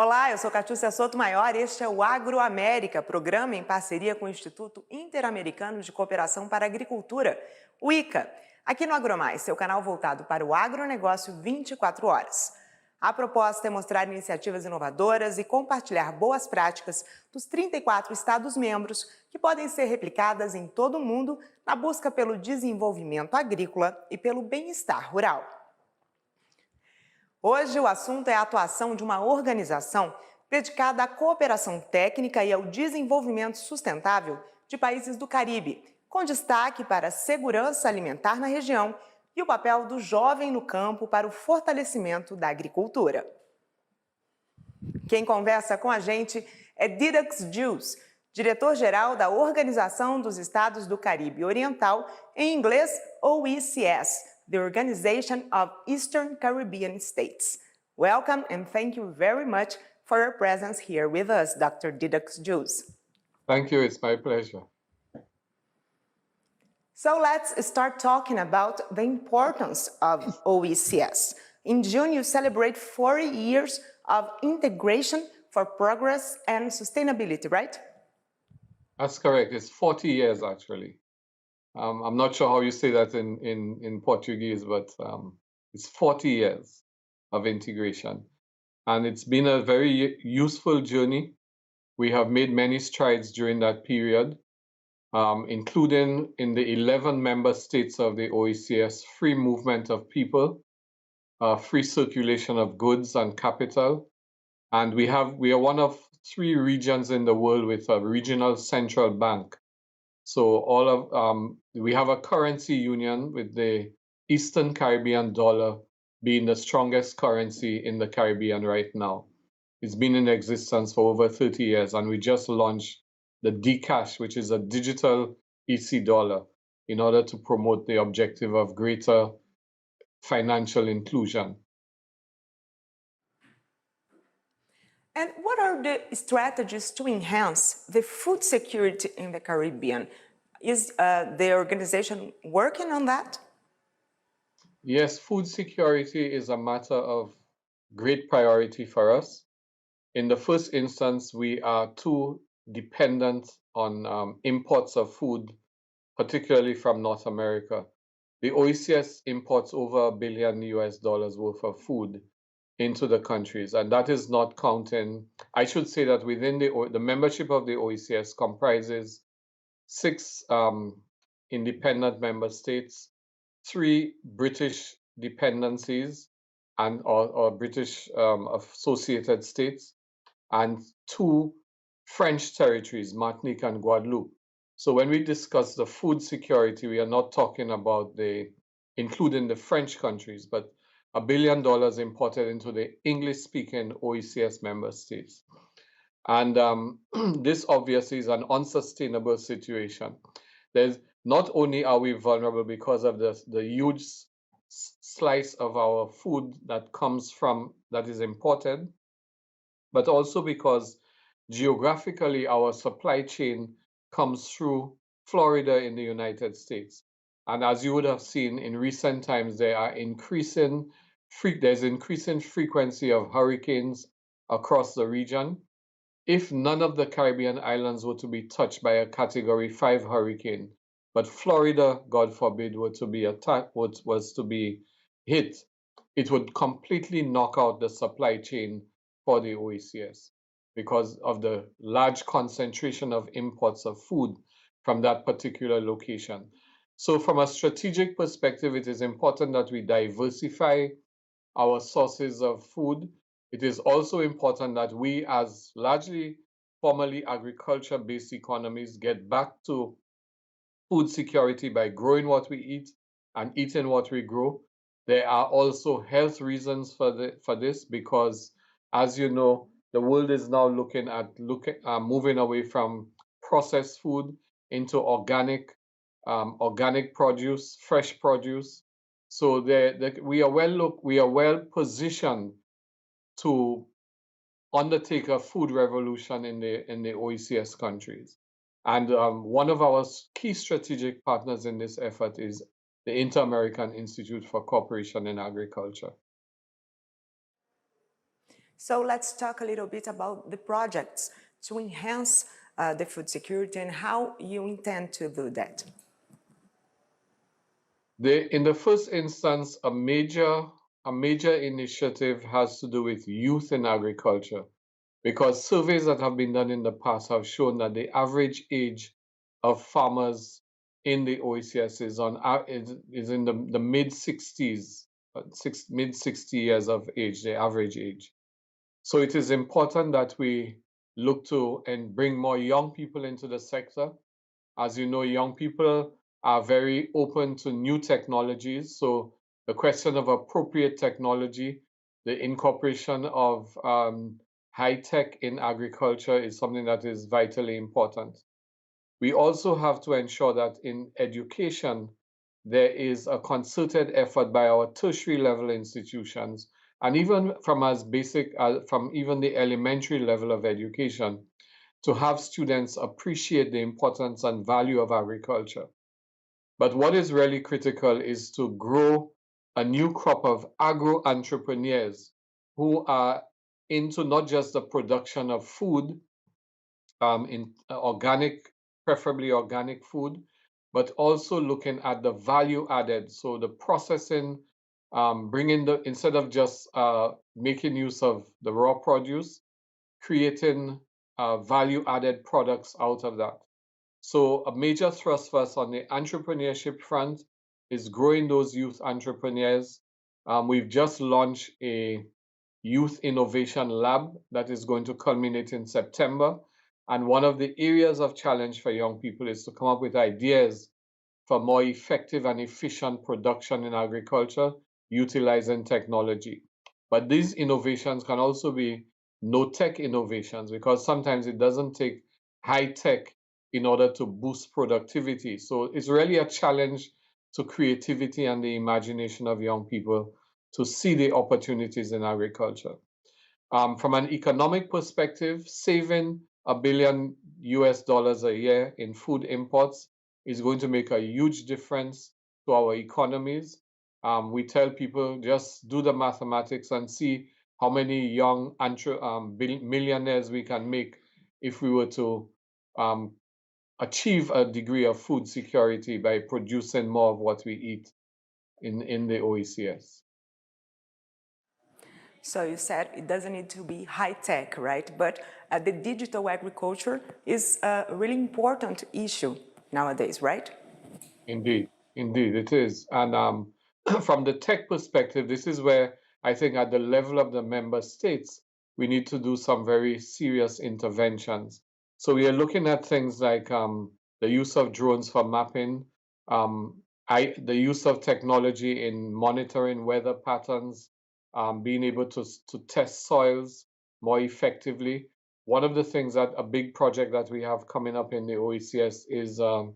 Olá, eu sou Katiuscia Sotomayor e este é o Agro América, programa em parceria com o Instituto Interamericano de Cooperação para a Agricultura, o IICA, aqui no AgroMais, seu canal voltado para o agronegócio 24 horas. A proposta é mostrar iniciativas inovadoras e compartilhar boas práticas dos 34 Estados-membros que podem ser replicadas em todo o mundo na busca pelo desenvolvimento agrícola e pelo bem-estar rural. Hoje o assunto é a atuação de uma organização dedicada à cooperação técnica e ao desenvolvimento sustentável de países do Caribe, com destaque para a segurança alimentar na região e o papel do jovem no campo para o fortalecimento da agricultura. Quem conversa com a gente é Didacus Jules, Diretor-Geral da Organização dos Estados do Caribe Oriental, em inglês OECS, the Organization of Eastern Caribbean States. Welcome and thank you very much for your presence here with us, Dr. Didacus Jules. Thank you, it's my pleasure. So let's start talking about the importance of OECS. In June, you celebrate 40 years of integration for progress and sustainability, right? That's correct, it's 40 years actually. I'm not sure how you say that in Portuguese, but it's 40 years of integration. And it's been a very useful journey. We have made many strides during that period, including in the 11 member states of the OECS, free movement of people, free circulation of goods and capital. And we are one of 3 regions in the world with a regional central bank. So we have a currency union with the Eastern Caribbean dollar being the strongest currency in the Caribbean right now. It's been in existence for over 30 years, and we just launched the DECS, which is a digital EC dollar, in order to promote the objective of greater financial inclusion. And what are the strategies to enhance the food security in the Caribbean? Is the organization working on that? Yes, food security is a matter of great priority for us. In the first instance, we are too dependent on imports of food, particularly from North America. The OECS imports over $1 billion worth of food into the countries, and that is not counting. I should say that within the membership of the OECS comprises 6 independent member states, 3 British dependencies or British associated states, and 2 French territories, Martinique and Guadeloupe. So when we discuss the food security, we are not talking about including the French countries, but $1 billion imported into the English-speaking OECS member states. And this obviously is an unsustainable situation. Not only are we vulnerable because of the huge slice of our food that is imported, but also because geographically our supply chain comes through Florida in the United States. And as you would have seen in recent times, there's increasing frequency of hurricanes across the region. If none of the Caribbean islands were to be touched by a Category 5 hurricane, but Florida, God forbid, was to be hit, it would completely knock out the supply chain for the OECS because of the large concentration of imports of food from that particular location. So from a strategic perspective, it is important that we diversify our sources of food. It is also important that we, as largely formerly agriculture-based economies, get back to food security by growing what we eat and eating what we grow. There are also health reasons for this because, as you know, the world is now moving away from processed food into organic produce, fresh produce. So we are well positioned to undertake a food revolution in the OECS countries. And one of our key strategic partners in this effort is the Inter-American Institute for Cooperation in Agriculture. So let's talk a little bit about the projects to enhance the food security and how you intend to do that. In the first instance, a major initiative has to do with youth in agriculture, because surveys that have been done in the past have shown that the average age of farmers in the OECS is in the mid-60s, mid-60 years of age, the average age. So it is important that we look to and bring more young people into the sector. As you know, young people are very open to new technologies. So the question of appropriate technology, the incorporation of high tech in agriculture is something that is vitally important. We also have to ensure that in education, there is a concerted effort by our tertiary level institutions, and even from as basic, from even the elementary level of education, to have students appreciate the importance and value of agriculture. But what is really critical is to grow a new crop of agro-entrepreneurs who are into not just the production of food, in organic, preferably organic food, but also looking at the value added. So the processing, instead of just making use of the raw produce, creating value added products out of that. So a major thrust for us on the entrepreneurship front is growing those youth entrepreneurs. We've just launched a youth innovation lab that is going to culminate in September. And one of the areas of challenge for young people is to come up with ideas for more effective and efficient production in agriculture, utilizing technology. But these innovations can also be no-tech innovations, because sometimes it doesn't take high tech in order to boost productivity. So it's really a challenge to creativity and the imagination of young people to see the opportunities in agriculture. From an economic perspective, saving $1 billion a year in food imports is going to make a huge difference to our economies. We tell people just do the mathematics and see how many young millionaires we can make if we were to achieve a degree of food security by producing more of what we eat in the OECS. So you said it doesn't need to be high tech, right? But the digital agriculture is a really important issue nowadays, right? Indeed, it is. And from the tech perspective, this is where I think at the level of the member states, we need to do some very serious interventions. So we are looking at things like the use of drones for mapping, the use of technology in monitoring weather patterns, being able to test soils more effectively. One of the things that a big project that we have coming up in the OECS is a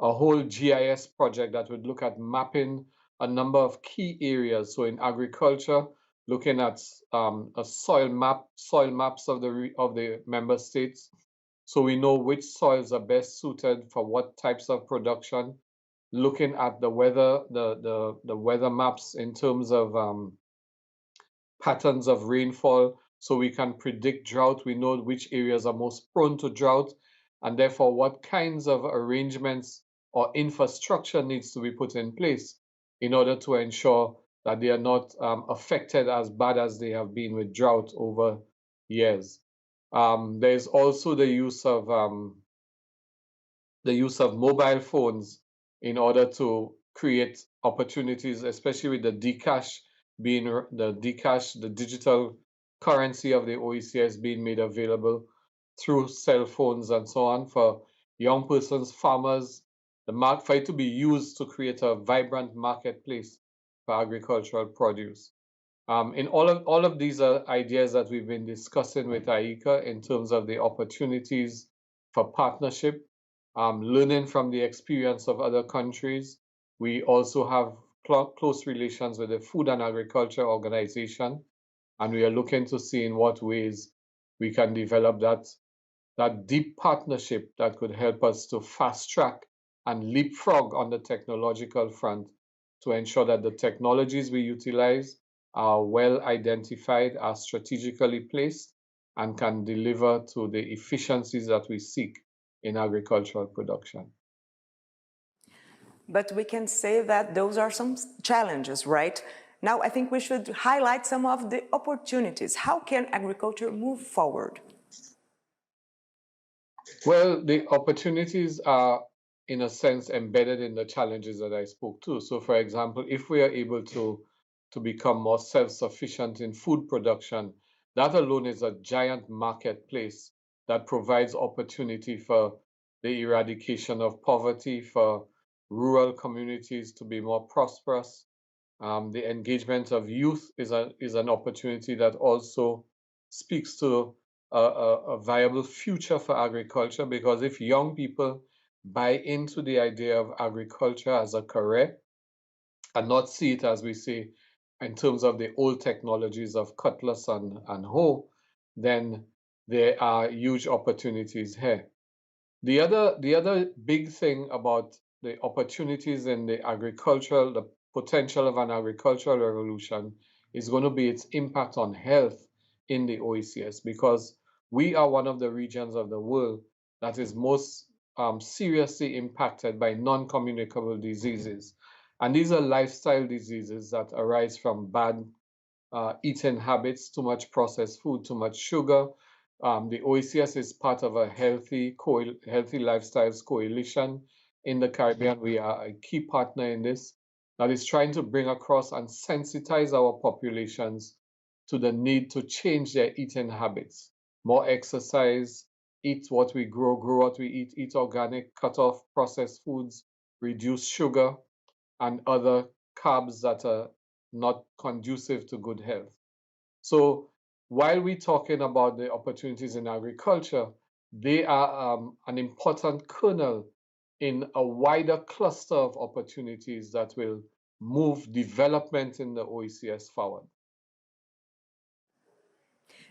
whole GIS project that would look at mapping a number of key areas. So in agriculture, looking at soil maps of the member states, so we know which soils are best suited for what types of production. Looking at the weather, the weather maps in terms of patterns of rainfall, so we can predict drought. We know which areas are most prone to drought, and therefore what kinds of arrangements or infrastructure needs to be put in place in order to ensure that they are not affected as bad as they have been with drought over years. There's also the use of mobile phones in order to create opportunities, especially with the DECS being the DECS, the digital currency of the OECS being made available through cell phones and so on for young persons, farmers, for it to be used to create a vibrant marketplace for agricultural produce. In all of these are ideas that we've been discussing with IICA in terms of the opportunities for partnership, learning from the experience of other countries. We also have close relations with the Food and Agriculture Organization, and we are looking to see in what ways we can develop that deep partnership that could help us to fast track and leapfrog on the technological front to ensure that the technologies we utilize are well identified, are strategically placed, and can deliver to the efficiencies that we seek in agricultural production. But we can say that those are some challenges, right? Now, I think we should highlight some of the opportunities. How can agriculture move forward? Well, the opportunities are, in a sense, embedded in the challenges that I spoke to. So, for example, if we are able to become more self-sufficient in food production, that alone is a giant marketplace that provides opportunity for the eradication of poverty, for rural communities to be more prosperous. The engagement of youth is an opportunity that also speaks to a viable future for agriculture, because if young people buy into the idea of agriculture as a career and not see it, as we say, in terms of the old technologies of cutlass and hoe, then there are huge opportunities here. The other big thing about the opportunities in the potential of an agricultural revolution is going to be its impact on health in the OECS, because we are one of the regions of the world that is most seriously impacted by non-communicable diseases. And these are lifestyle diseases that arise from bad eating habits, too much processed food, too much sugar. The OECS is part of a healthy lifestyles coalition in the Caribbean. We are a key partner in this that is trying to bring across and sensitize our populations to the need to change their eating habits. More exercise, eat what we grow what we eat organic, cut off processed foods, reduce sugar and other carbs that are not conducive to good health. So while we're talking about the opportunities in agriculture, they are an important kernel in a wider cluster of opportunities that will move development in the OECS forward.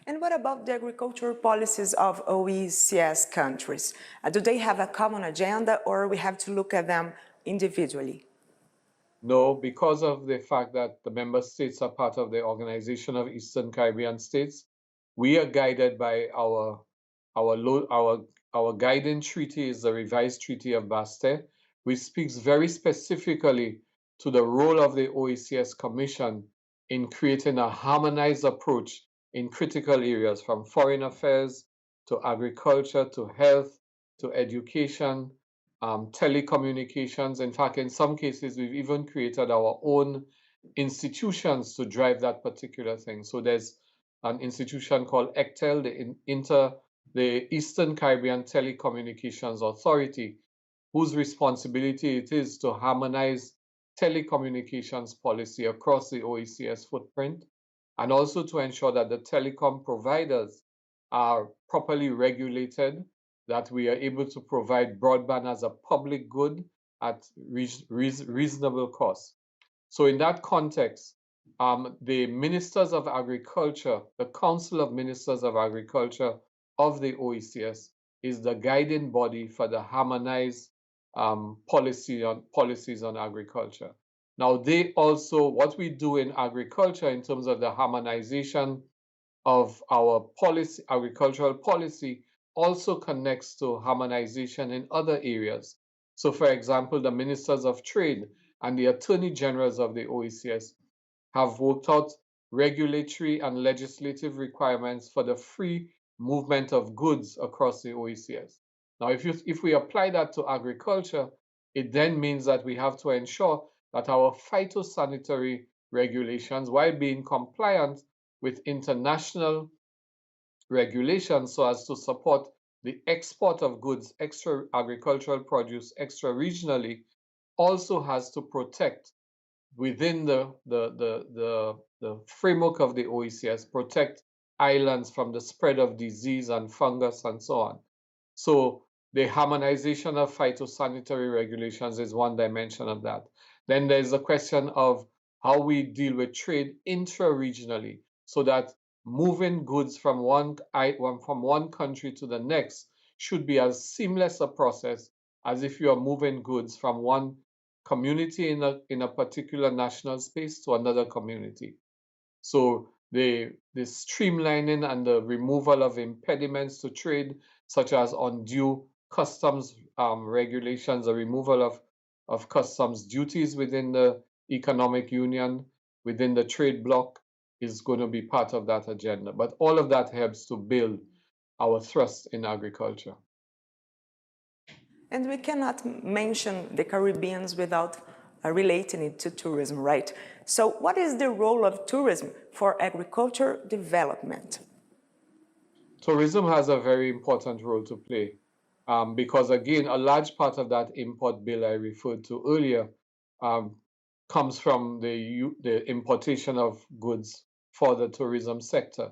And what about the agricultural policies of OECS countries? Do they have a common agenda, or we have to look at them individually? No, because of the fact that the member states are part of the Organization of Eastern Caribbean States, we are guided by our guiding treaty is the revised Treaty of Basse, which speaks very specifically to the role of the OECS Commission in creating a harmonized approach in critical areas, from foreign affairs to agriculture to health to education, telecommunications. In fact, in some cases, we've even created our own institutions to drive that particular thing. So there's an institution called ECTEL, the Eastern Caribbean Telecommunications Authority, whose responsibility it is to harmonize telecommunications policy across the OECS footprint, and also to ensure that the telecom providers are properly regulated, that we are able to provide broadband as a public good at reasonable cost. So in that context, the Ministers of Agriculture, the Council of Ministers of Agriculture of the OECS is the guiding body for the harmonized policies on agriculture. Now, what we do in agriculture in terms of the harmonization of our agricultural policy also connects to harmonization in other areas. So, for example, the Ministers of Trade and the Attorney Generals of the OECS have worked out regulatory and legislative requirements for the free movement of goods across the OECS. Now, if we apply that to agriculture, it then means that we have to ensure that our phytosanitary regulations, while being compliant with international regulations so as to support the export of goods, extra agricultural produce, extra regionally, also has to protect within the framework of the OECS, protect islands from the spread of disease and fungus and so on. So the harmonization of phytosanitary regulations is one dimension of that. Then there's the question of how we deal with trade intra-regionally, so that moving goods from one country to the next should be as seamless a process as if you are moving goods from one community in a particular national space to another community. So the streamlining and the removal of impediments to trade, such as undue customs regulations, the removal of customs duties within the economic union, within the trade bloc, is going to be part of that agenda. But all of that helps to build our thrust in agriculture. And we cannot mention the Caribbeans without relating it to tourism, right? So what is the role of tourism for agriculture development? Tourism has a very important role to play because, again, a large part of that import bill I referred to earlier comes from the importation of goods for the tourism sector.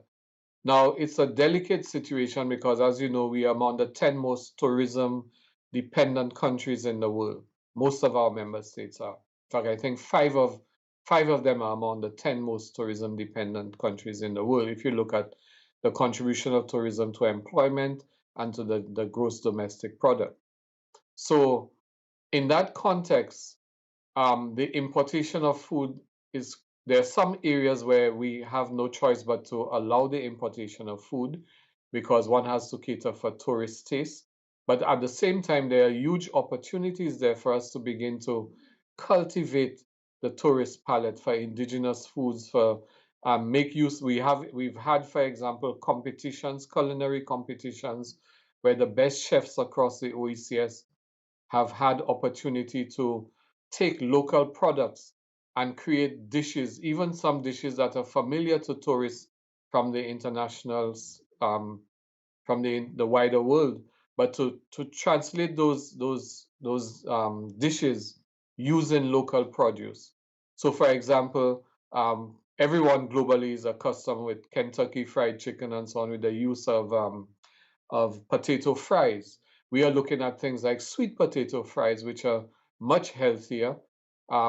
Now, it's a delicate situation because, as you know, we are among the 10 most tourism-dependent countries in the world. Most of our member states are. In fact, I think five of them are among the 10 most tourism-dependent countries in the world, if you look at the contribution of tourism to employment and to the gross domestic product. So in that context, the importation of food there are some areas where we have no choice but to allow the importation of food because one has to cater for tourist tastes. But at the same time, there are huge opportunities there for us to begin to cultivate the tourist palate for indigenous foods, for make use. We've had, for example, competitions, culinary competitions, where the best chefs across the OECS have had opportunity to take local products and create dishes, even some dishes that are familiar to tourists from the internationals, from the wider world, but to translate those dishes using local produce. So, for example, everyone globally is accustomed with Kentucky Fried Chicken and so on, with the use of potato fries. We are looking at things like sweet potato fries, which are much healthier.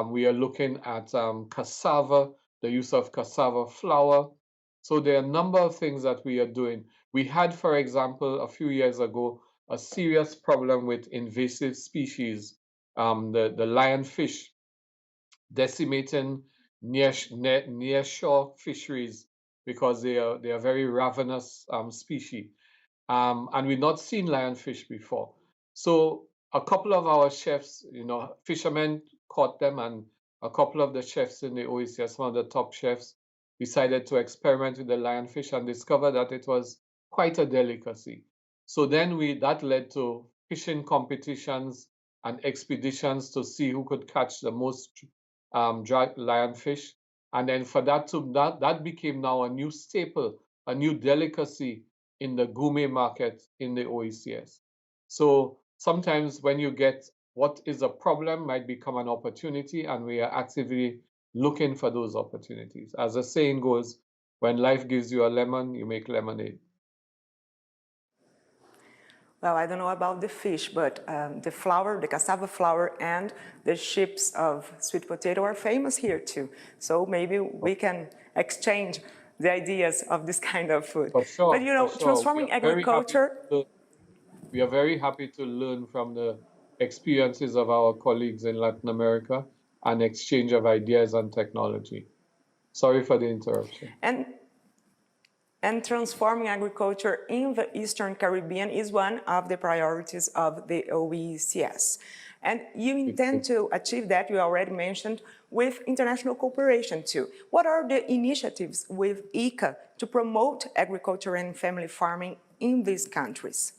We are looking at cassava, the use of cassava flour. So there are a number of things that we are doing. We had, for example, a few years ago, a serious problem with invasive species, the lionfish decimating nearshore fisheries because they are very ravenous species. And we've not seen lionfish before. So a couple of our chefs, fishermen caught them, and a couple of the chefs in the OECS, some of the top chefs, decided to experiment with the lionfish and discovered that it was quite a delicacy. So then that led to fishing competitions and expeditions to see who could catch the most dry lionfish. And then for that became now a new staple, a new delicacy in the gourmet market in the OECS. So sometimes when you get what is a problem might become an opportunity, and we are actively looking for those opportunities. As the saying goes, when life gives you a lemon, you make lemonade. Well, I don't know about the fish, but the flour, the cassava flour, and the chips of sweet potato are famous here too. So maybe we can exchange the ideas of this kind of food. For sure, but for sure. transforming agriculture. We are very happy to learn from the experiences of our colleagues in Latin America and exchange of ideas and technology. Sorry for the interruption. And transforming agriculture in the Eastern Caribbean is one of the priorities of the OECS. And you intend to achieve that, you already mentioned, with international cooperation too. What are the initiatives with IICA to promote agriculture and family farming in these countries?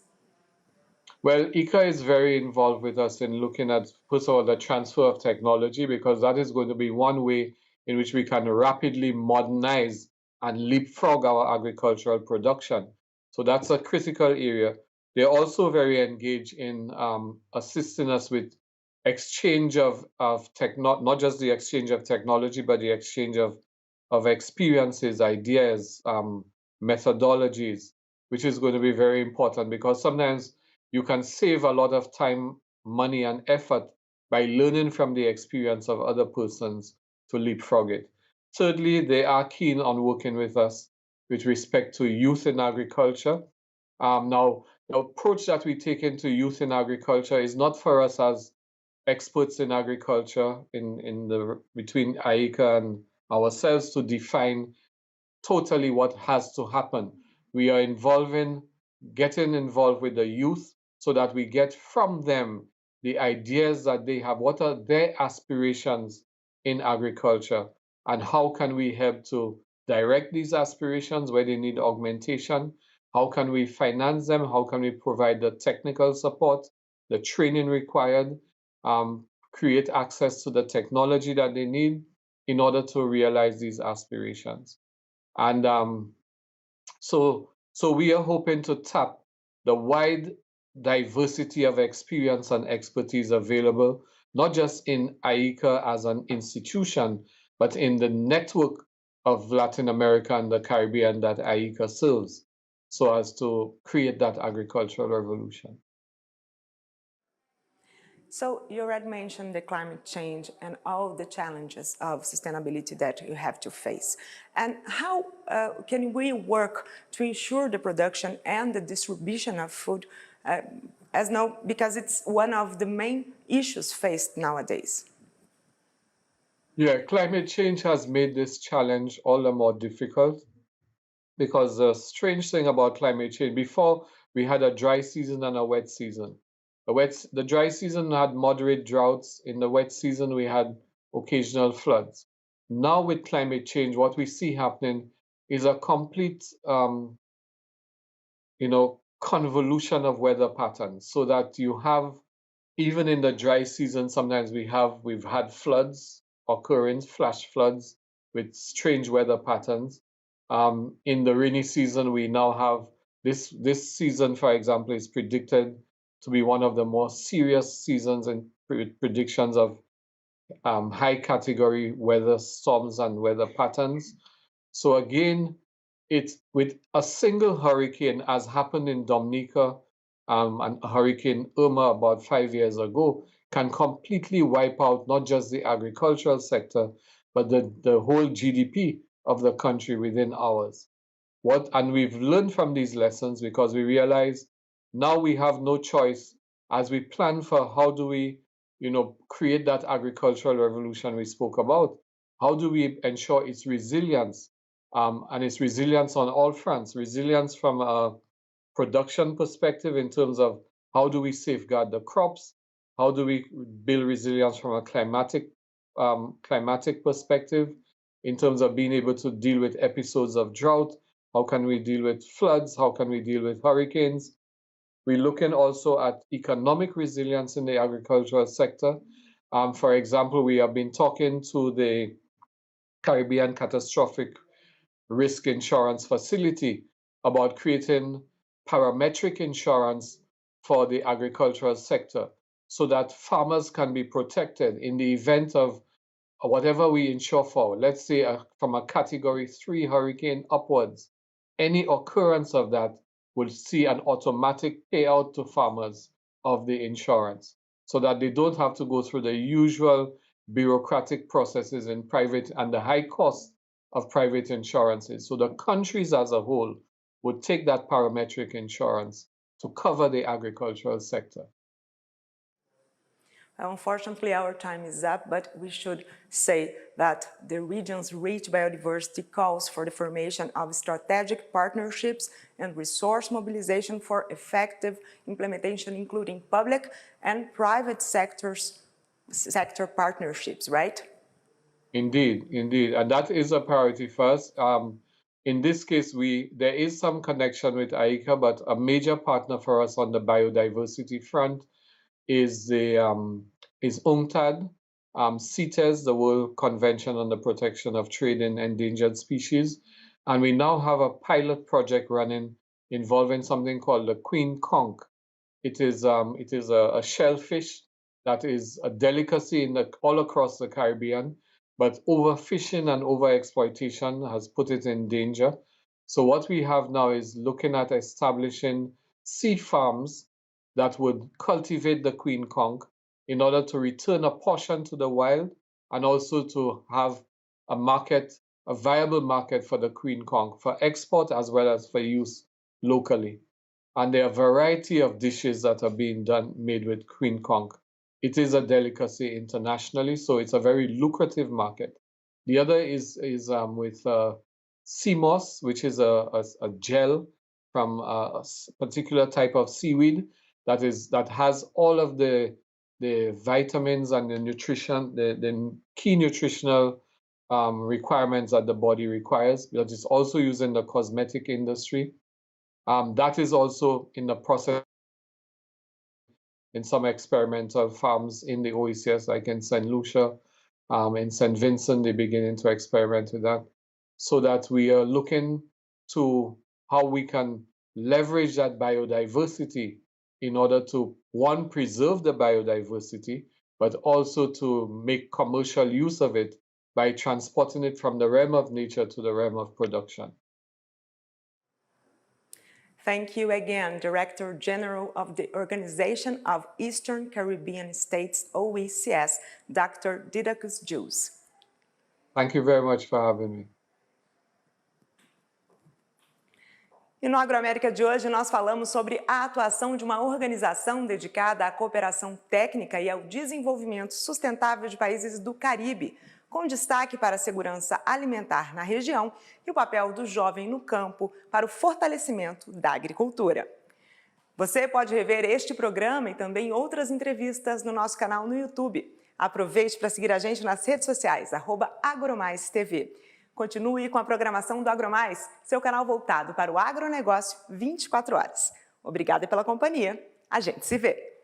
Well, IICA is very involved with us in looking at, first of all, the transfer of technology, because that is going to be one way in which we can rapidly modernize and leapfrog our agricultural production. So that's a critical area. They're also very engaged in assisting us with exchange of not just the exchange of technology, but the exchange of experiences, ideas, methodologies, which is going to be very important, because sometimes you can save a lot of time, money, and effort by learning from the experience of other persons to leapfrog it. Thirdly, they are keen on working with us with respect to youth in agriculture. Now, the approach that we take into youth in agriculture is not for us as experts in agriculture between IICA and ourselves to define totally what has to happen. We are getting involved with the youth so that we get from them the ideas that they have, what are their aspirations in agriculture, and how can we help to direct these aspirations where they need augmentation, how can we finance them, how can we provide the technical support, the training required, create access to the technology that they need in order to realize these aspirations. And so we are hoping to tap the wide diversity of experience and expertise available, not just in IICA as an institution, but in the network of Latin America and the Caribbean that IICA serves, so as to create that agricultural revolution. So you already mentioned the climate change and all the challenges of sustainability that you have to face. And how can we work to ensure the production and the distribution of food, because it's one of the main issues faced nowadays? Yeah, climate change has made this challenge all the more difficult, because the strange thing about climate change, before we had a dry season and a wet season. The dry season had moderate droughts. In the wet season, we had occasional floods. Now with climate change, what we see happening is a complete, convolution of weather patterns, so that you have, even in the dry season, sometimes we've had floods occurring, flash floods with strange weather patterns. In the rainy season, we now have this season, for example, is predicted to be one of the more serious seasons in predictions of high category weather storms and weather patterns. So again, it's with a single hurricane, as happened in Dominica, and Hurricane Irma about 5 years ago, can completely wipe out not just the agricultural sector, but the whole GDP of the country within hours. And we've learned from these lessons, because we realize now we have no choice as we plan for how do we, create that agricultural revolution we spoke about. How do we ensure its resilience, and its resilience on all fronts? Resilience from a production perspective in terms of how do we safeguard the crops? How do we build resilience from a climatic perspective in terms of being able to deal with episodes of drought? How can we deal with floods? How can we deal with hurricanes? We're looking also at economic resilience in the agricultural sector. For example, we have been talking to the Caribbean Catastrophic Risk Insurance Facility about creating parametric insurance for the agricultural sector, so that farmers can be protected in the event of whatever we insure for. Let's say from a Category 3 hurricane upwards, any occurrence of that will see an automatic payout to farmers of the insurance, so that they don't have to go through the usual bureaucratic processes in private and the high cost of private insurances. So the countries as a whole would take that parametric insurance to cover the agricultural sector. Unfortunately, our time is up, but we should say that the region's rich biodiversity calls for the formation of strategic partnerships and resource mobilization for effective implementation, including public and private sector partnerships, right? Indeed, and that is a priority for us. In this case, there is some connection with IICA, but a major partner for us on the biodiversity front is UNCTAD, CITES, the World Convention on the Protection of Trade in Endangered Species, and we now have a pilot project running involving something called the queen conch. It is a shellfish that is a delicacy all across the Caribbean, but overfishing and overexploitation has put it in danger. So what we have now is looking at establishing seed farms that would cultivate the queen conch in order to return a portion to the wild, and also to have a viable market for the queen conch for export as well as for use locally. And there are a variety of dishes that are being made with queen conch. It is a delicacy internationally, so it's a very lucrative market. The other is with sea moss, which is a gel from a particular type of seaweed that has all of the vitamins and the nutrition, the key nutritional requirements that the body requires, because it's also used in the cosmetic industry. That is also in the process in some experimental farms in the OECS, like in St. Lucia, in St. Vincent, they're beginning to experiment with that, so that we are looking to how we can leverage that biodiversity in order to, one, preserve the biodiversity, but also to make commercial use of it by transporting it from the realm of nature to the realm of production. Thank you again, Director General of the Organization of Eastern Caribbean States, OECS, Dr. Didacus Jules. Thank you very much for having me. E no AgroAmérica de hoje nós falamos sobre a atuação de uma organização dedicada à cooperação técnica e ao desenvolvimento sustentável de países do Caribe, com destaque para a segurança alimentar na região e o papel do jovem no campo para o fortalecimento da agricultura. Você pode rever este programa e também outras entrevistas no nosso canal no YouTube. Aproveite para seguir a gente nas redes sociais, @AgroMaisTV. Continue com a programação do AgroMais, seu canal voltado para o agronegócio 24 horas. Obrigada pela companhia. A gente se vê.